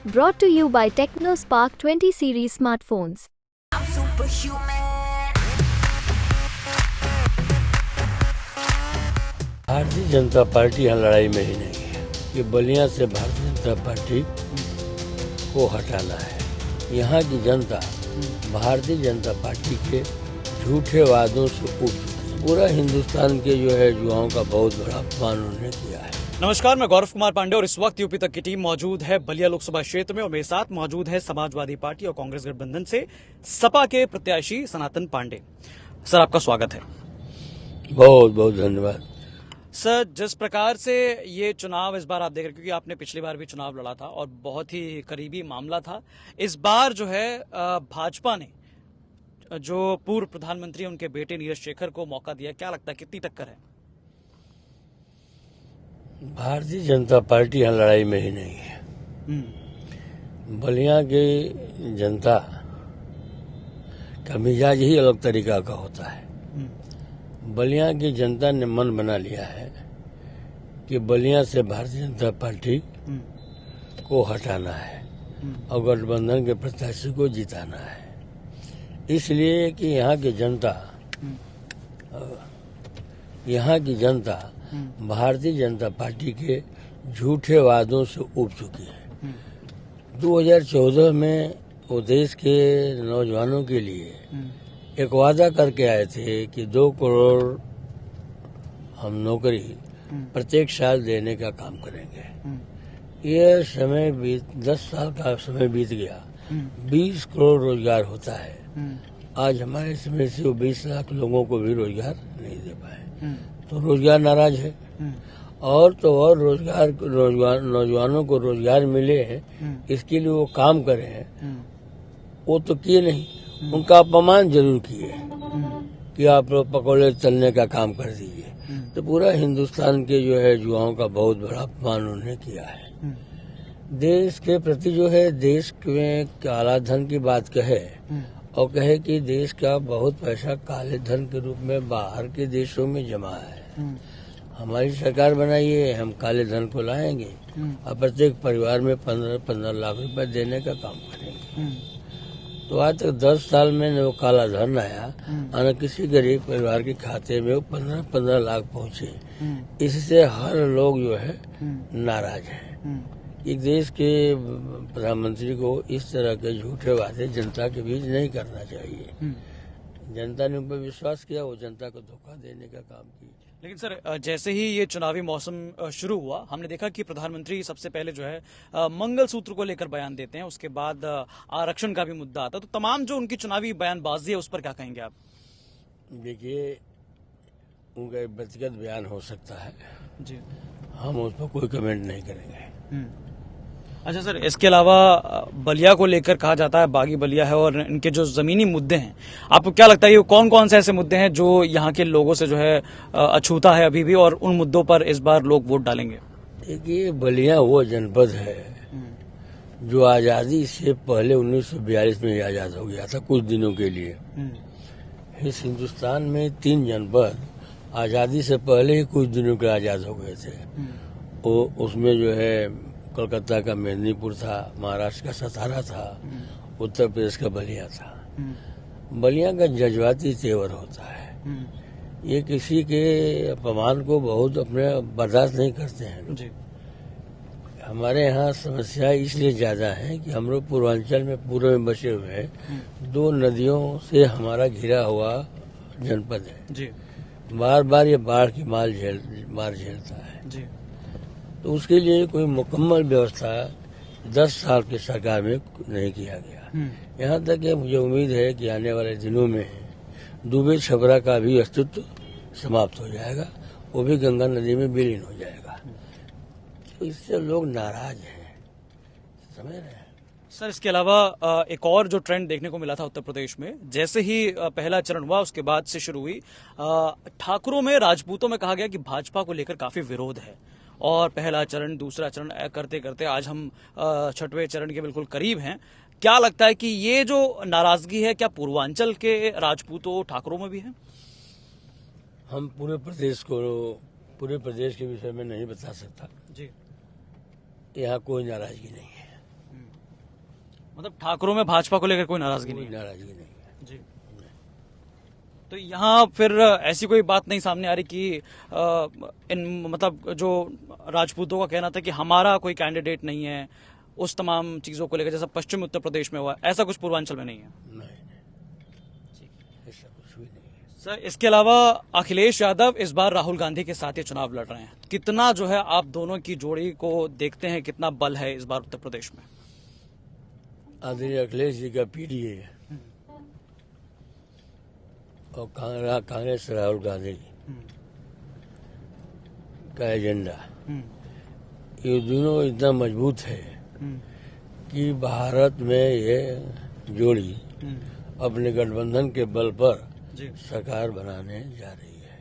Brought to you by TechnoSpark 20 series smartphones. I'm superhuman. Bharatiya Janata party यहाँ लड़ाई में ही नहीं है। ये बलिया से भारतीय जनता पार्टी को हटाना है। यहाँ की जनता भारतीय जनता पार्टी के झूठे वादों से उब चुकी है। पूरा हिंदुस्तान के जो है युवाओं का बहुत बड़ा अपमान उन्होंने किया है। नमस्कार, मैं गौरव कुमार पांडे और इस वक्त यूपी तक की टीम मौजूद है बलिया लोकसभा क्षेत्र में और मेरे साथ मौजूद है समाजवादी पार्टी और कांग्रेस गठबंधन से सपा के प्रत्याशी सनातन पांडे। सर, आपका स्वागत है। बहुत बहुत धन्यवाद। सर, जिस प्रकार से ये चुनाव इस बार आप देख रहे हैं, क्योंकि आपने पिछली बार भी चुनाव लड़ा था और बहुत ही करीबी मामला था, इस बार जो है भाजपा ने जो पूर्व प्रधानमंत्री उनके बेटे नीरज शेखर को मौका दिया, क्या लगता है कितनी टक्कर है? भारतीय जनता पार्टी यहाँ लड़ाई में ही नहीं है। बलिया की जनता का मिजाज ही अलग तरीका का होता है। बलिया की जनता ने मन बना लिया है कि बलिया से भारतीय जनता पार्टी को हटाना है और गठबंधन के प्रत्याशी को जिताना है। इसलिए कि यहाँ की जनता भारतीय जनता पार्टी के झूठे वादों से उब चुकी है। 2014 में वो देश के नौजवानों के लिए एक वादा करके आए थे कि 2 करोड़ हम नौकरी प्रत्येक साल देने का काम करेंगे। ये समय 10 साल का समय बीत गया, 20 करोड़ रोजगार होता है। आज हमारे समय से वो 20 लाख लोगों को भी रोजगार नहीं दे पाए, तो रोजगार नाराज है। और तो और नौजवानों को रोजगार मिले हैं, इसके लिए वो काम करे हैं, वो तो किए नहीं। उनका अपमान जरूर किए कि आप पकौड़े तलने का काम कर दीजिए। तो पूरा हिंदुस्तान के जो है युवाओं का बहुत बड़ा अपमान उन्होंने किया है। देश के प्रति जो है देश में काला धन की बात कहे और कहे कि देश का बहुत पैसा काले धन के रूप में बाहर के देशों में जमा है। हमारी सरकार बनाई है, हम काले धन को लाएंगे और प्रत्येक परिवार में 15 लाख रुपए देने का काम करेंगे। तो आज तक 10 साल में वो काला धन आया और किसी गरीब परिवार के खाते में वो 15 लाख पहुंचे। इससे हर लोग जो है नाराज है। एक देश के प्रधानमंत्री को इस तरह के झूठे वादे जनता के बीच नहीं करना चाहिए। जनता ने उन पर विश्वास किया, वो जनता को धोखा देने का काम किया। लेकिन सर, जैसे ही ये चुनावी मौसम शुरू हुआ, हमने देखा कि प्रधानमंत्री सबसे पहले जो है मंगलसूत्र को लेकर बयान देते हैं, उसके बाद आरक्षण का भी मुद्दा आता है। तो तमाम जो उनकी चुनावी बयानबाजी है उस पर क्या कहेंगे आप? देखिए, उनका व्यक्तिगत बयान हो सकता है जी, हम उस पर कोई कमेंट नहीं करेंगे। अच्छा सर, इसके अलावा बलिया को लेकर कहा जाता है बागी बलिया है और इनके जो जमीनी मुद्दे हैं, आपको क्या लगता है ये कौन कौन से ऐसे मुद्दे हैं जो यहाँ के लोगों से जो है अछूता है अभी भी और उन मुद्दों पर इस बार लोग वोट डालेंगे? देखिए, बलिया वो जनपद है जो आजादी से पहले 1942 में आजाद हो गया था कुछ दिनों के लिए। इस हिंदुस्तान में 3 जनपद आजादी से पहले ही कुछ दिनों के आजाद हो गए थे। उसमें जो है कोलकाता का मेदिनीपुर था, महाराष्ट्र का सतारा था, उत्तर प्रदेश का बलिया था। बलिया का जज्बाती तेवर होता है। ये किसी के अपमान को बहुत अपने बर्दाश्त नहीं करते हैं जी। हमारे यहाँ समस्या इसलिए ज्यादा है कि हम लोग पूर्वांचल में पूर्व में बसे हुए हैं। 2 नदियों से हमारा घिरा हुआ जनपद है जी। बार बार ये बाढ़ की मार झेलता है जी। तो उसके लिए कोई मुकम्मल व्यवस्था 10 साल की सरकार में नहीं किया गया। यहाँ तक कि मुझे उम्मीद है कि आने वाले दिनों में दुबे छपरा का भी अस्तित्व समाप्त हो जाएगा, वो भी गंगा नदी में विलीन हो जाएगा। तो इससे लोग नाराज हैं, समझ रहे हैं। सर, इसके अलावा एक और जो ट्रेंड देखने को मिला था उत्तर प्रदेश में, जैसे ही पहला चरण हुआ उसके बाद से शुरू हुई, ठाकुरों में राजपूतों में कहा गया कि भाजपा को लेकर काफी विरोध है और पहला चरण दूसरा चरण करते करते आज हम 6वें चरण के बिल्कुल करीब हैं। क्या लगता है कि ये जो नाराजगी है क्या पूर्वांचल के राजपूतों ठाकुरों में भी है? हम पूरे प्रदेश के विषय में नहीं बता सकता जी। यहाँ कोई नाराजगी नहीं है। मतलब ठाकुरों में भाजपा को लेकर कोई नाराजगी कोई नहीं है। नाराजगी नहीं है। जी। तो यहाँ फिर ऐसी कोई बात नहीं सामने आ रही कि इन मतलब जो राजपूतों का कहना था कि हमारा कोई कैंडिडेट नहीं है, उस तमाम चीजों को लेकर जैसा पश्चिम उत्तर प्रदेश में हुआ, ऐसा कुछ पूर्वांचल में नहीं है। नहीं, ऐसा कुछ भी नहीं है। सर, इसके अलावा अखिलेश यादव इस बार राहुल गांधी के साथ ये चुनाव लड़ रहे हैं। कितना जो है आप दोनों की जोड़ी को देखते हैं, कितना बल है इस बार उत्तर प्रदेश में? आदरणीय अखिलेश जी का पीडीए और कांग्रेस राहुल गांधी का एजेंडा, ये दोनों इतना मजबूत है कि भारत में ये जोड़ी अपने गठबंधन के बल पर सरकार बनाने जा रही है।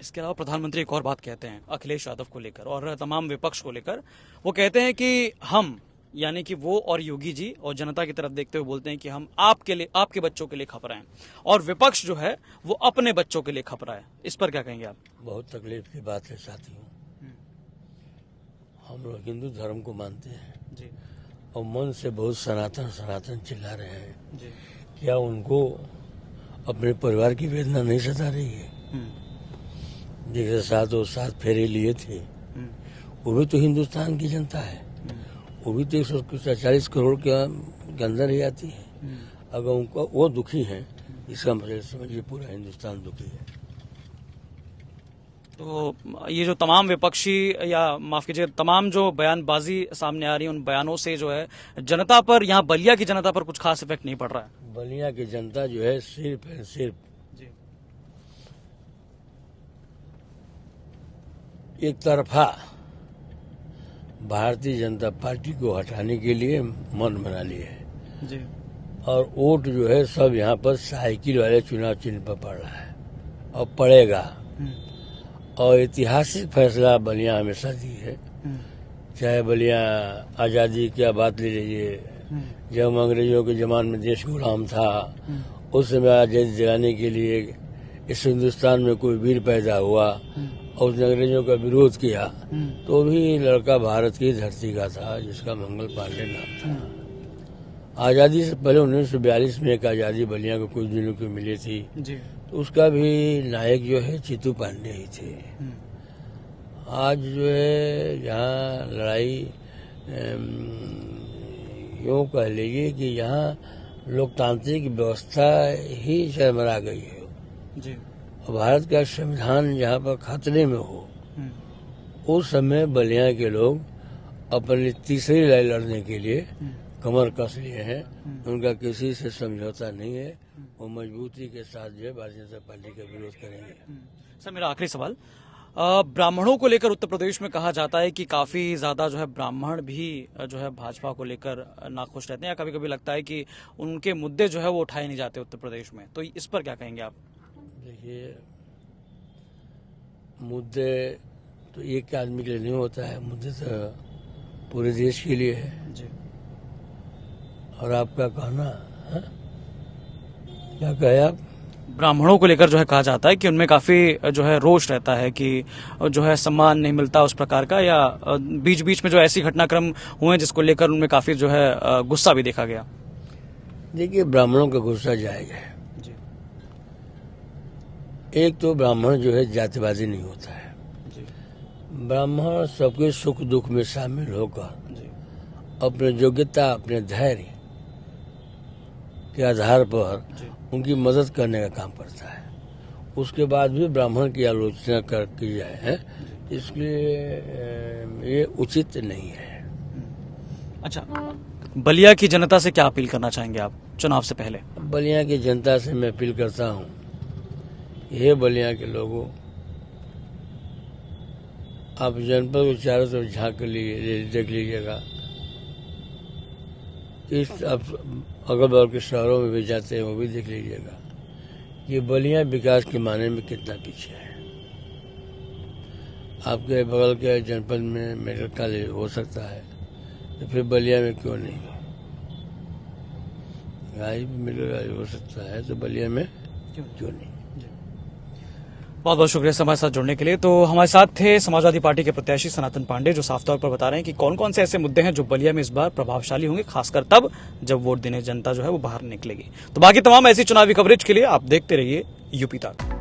इसके अलावा प्रधानमंत्री एक और बात कहते हैं अखिलेश यादव को लेकर और तमाम विपक्ष को लेकर। वो कहते हैं कि हम, यानी कि वो और योगी जी, और जनता की तरफ देखते हुए बोलते हैं कि हम आपके लिए, आपके बच्चों के लिए खप रहे हैं, और विपक्ष जो है वो अपने बच्चों के लिए खप रहा है। इस पर क्या कहेंगे आप? बहुत तकलीफ की बात है साथियों। हम लोग हिंदू धर्म को मानते हैं जी। और मन से बहुत सनातन सनातन चिल्ला रहे हैं। जी। क्या उनको अपने परिवार की वेदना नहीं सता रही है? जैसे 7 फेरे लिए थे, वो भी तो हिंदुस्तान की जनता है, वो भी तो 140 करोड़ के अंदर ही आती है। अगर उनको वो दुखी है, इसका मतलब समझिए पूरा हिंदुस्तान दुखी है। तो ये जो तमाम विपक्षी, या माफ कीजिए तमाम जो बयानबाजी सामने आ रही है, उन बयानों से जो है जनता पर, यहाँ बलिया की जनता पर कुछ खास इफेक्ट नहीं पड़ रहा है। बलिया की जनता जो है सिर्फ जी। एक तरफा भारतीय जनता पार्टी को हटाने के लिए मन बना लिए है। जी। और वोट जो है सब यहाँ पर साइकिल वाले चुनाव चिन्ह पर पड़ रहा है और पड़ेगा। और ऐतिहासिक फैसला बलिया हमेशा दी है। चाहे बलिया आजादी की बात ले लीजिए, जब हम अंग्रेजों के जमाने में देश गुलाम था, उस समय आजादी दिलाने के लिए इस हिंदुस्तान में कोई वीर पैदा हुआ और उसने अंग्रेजों का विरोध किया, तो भी लड़का भारत की धरती का था जिसका मंगल पांडे नाम था। आजादी से पहले 1942 में एक आजादी बलिया को कुछ दिनों की मिली थी, तो उसका भी नायक जो है चित्तू पांडे ही थे। आज जो है यहाँ लड़ाई यूँ कह लीजिए कि यहाँ लोकतांत्रिक व्यवस्था ही चरमरा गई है। जी। और भारत का संविधान जहाँ पर खतरे में हो, उस समय बलिया के लोग अपनी तीसरी लड़ाई लड़ने के लिए कमर कस लिए हैं। उनका किसी से समझौता नहीं है, वो मजबूती के साथ जो है भारतीय जनता पार्टी का विरोध करेंगे। सर, मेरा आखिरी सवाल, ब्राह्मणों को लेकर उत्तर प्रदेश में कहा जाता है कि काफी ज्यादा जो है ब्राह्मण भी जो है भाजपा को लेकर नाखुश रहते हैं, या कभी कभी लगता है कि उनके मुद्दे जो है वो उठाए नहीं जाते उत्तर प्रदेश में, तो इस पर क्या कहेंगे आप? देखिए, मुद्दे तो एक आदमी के लिए नहीं होता है, मुद्दे तो पूरे देश के लिए है। जी। और आपका कहना है? क्या कहे आप? ब्राह्मणों को लेकर जो है कहा जाता है कि उनमें काफी जो है रोष रहता है कि जो है सम्मान नहीं मिलता उस प्रकार का, या बीच बीच में जो ऐसी घटनाक्रम हुए जिसको लेकर उनमें काफी जो है गुस्सा भी देखा गया। देखिए, ब्राह्मणों का गुस्सा जायज है। जी। एक तो ब्राह्मण जो है जातिवादी नहीं होता है। जी। ब्राह्मण सबके सुख दुख में शामिल होकर जी। अपने योग्यता, अपने धैर्य के आधार पर उनकी मदद करने का काम करता है। उसके बाद भी ब्राह्मण की आलोचना की जाए है, इसलिए ये उचित नहीं है। अच्छा, बलिया की जनता से क्या अपील करना चाहेंगे आप चुनाव से पहले? बलिया की जनता से मैं अपील करता हूँ, ये बलिया के लोगों, आप जनपद को चारों तरफ झांक देख लीजिएगा। इस अगल बगल के शहरों में भी जाते हैं, वो भी देख लीजिएगा। ये बलिया विकास के माने में कितना पीछे है। आपके बगल के जनपद में मेडिकल कॉलेज हो सकता है, तो फिर बलिया में क्यों नहीं हो? मेडिकल कॉलेज हो सकता है, तो बलिया में क्यों नहीं? बहुत बहुत शुक्रिया हमारे साथ जुड़ने के लिए। तो हमारे साथ थे समाजवादी पार्टी के प्रत्याशी सनातन पांडे, जो साफ तौर पर बता रहे हैं कि कौन कौन से ऐसे मुद्दे हैं जो बलिया में इस बार प्रभावशाली होंगे, खासकर तब जब वोट देने जनता जो है वो बाहर निकलेगी। तो बाकी तमाम ऐसी चुनावी कवरेज के लिए आप देखते रहिए यूपी तक।